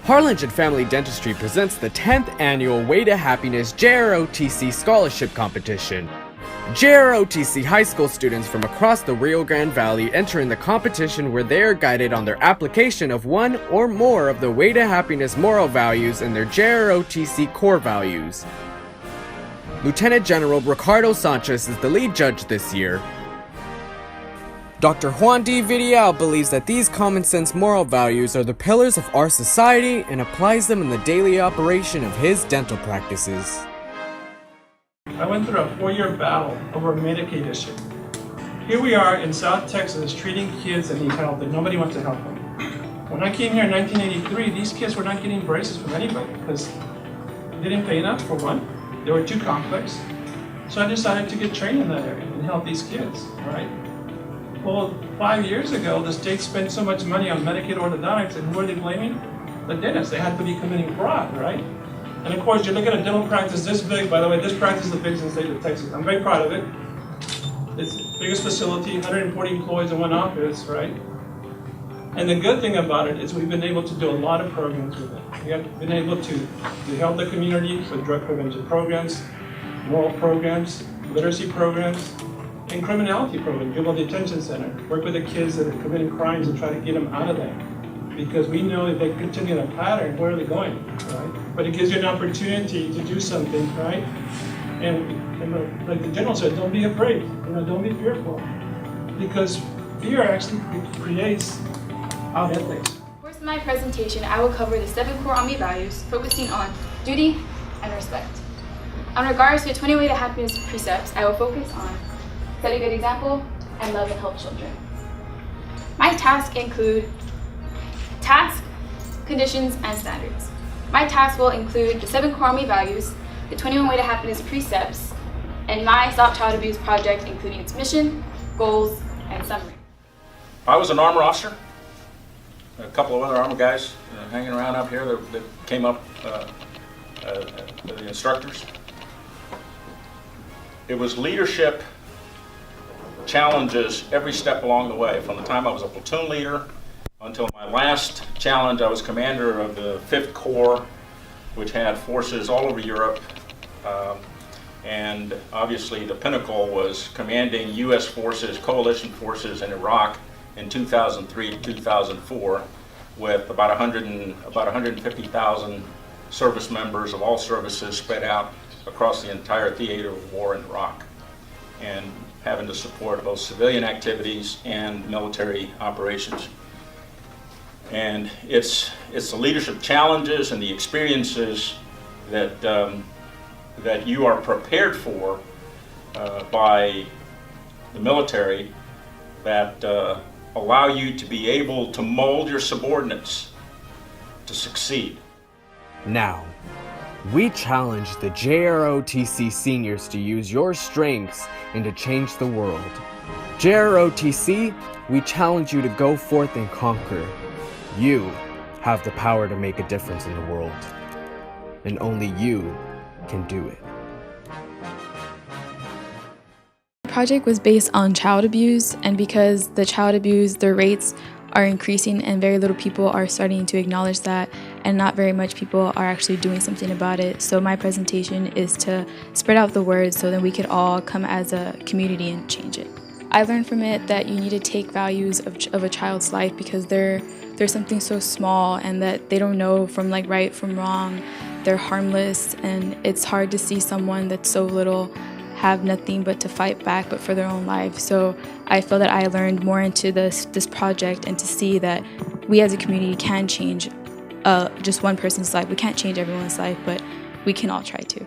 Harlingen Family Dentistry presents the 10th annual Way to Happiness JROTC Scholarship Competition. JROTC high school students from across the Rio Grande Valley enter in the competition where they are guided on their application of one or more of the Way to Happiness moral values and their JROTC core values. Lieutenant General Ricardo Sanchez is the lead judge this year. Dr. Juan D. Villarreal believes that these common-sense moral values are the pillars of our society and applies them in the daily operation of his dental practices. I went through a 4-year battle over a Medicaid issue. Here we are in South Texas treating kids that need help, and nobody wants to help them. When I came here in 1983, these kids were not getting braces from anybody because they didn't pay enough, for one. They were too complex. So I decided to get trained in that area and help these kids, right? Well, 5 years ago, the state spent so much money on Medicaid orthodontics, and who are they blaming? The dentists. They had to be committing fraud, right? And of course, you look at a dental practice this big. By the way, this practice is the biggest in the state of Texas. I'm very proud of it. It's the biggest facility, 140 employees in one office, right? And the good thing about it is we've been able to do a lot of programs with it. We have been able to help the community with drug prevention programs, moral programs, literacy programs, and criminality programs, juvenile detention center. Work with the kids that are committing crimes and try to get them out of there. Because we know if they continue the pattern, where are they going, right? But it gives you an opportunity to do something, right? And like the general said, don't be afraid, don't be fearful. Because fear actually creates ethics. For my presentation, I will cover the 7 core Army values, focusing on duty and respect. In regards to the 20 Way to Happiness precepts, I will focus on set a good example and love and help children. My tasks include tasks, conditions, and standards. My tasks will include the 7 core Army values, the 21 Way to Happiness precepts, and my Stop Child Abuse project, including its mission, goals, and summary. I was an armor officer. A couple of other armor guys hanging around up here that came up, the instructors. It was leadership challenges every step along the way. From the time I was a platoon leader until my last challenge, I was commander of the 5th Corps, which had forces all over Europe. And obviously the pinnacle was commanding U.S. forces, coalition forces in Iraq in 2003-2004 with about 150,000 service members of all services spread out across the entire theater of war in Iraq, and having to support both civilian activities and military operations. And it's the leadership challenges and the experiences that that you are prepared for by the military that allow you to be able to mold your subordinates to succeed. Now, we challenge the JROTC seniors to use your strengths and to change the world. JROTC, we challenge you to go forth and conquer. You have the power to make a difference in the world, and only you can do it. The project was based on child abuse, and because the child abuse, the rates are increasing and very little people are starting to acknowledge that, and not very much people are actually doing something about it. So my presentation is to spread out the word so that we could all come as a community and change it. I learned from it that you need to take values of a child's life because they're something so small and that they don't know from right from wrong. They're harmless, and it's hard to see someone that's so little have nothing but to fight back but for their own life. So I feel that I learned more into this project, and to see that we as a community can change just one person's life. We can't change everyone's life, but we can all try to.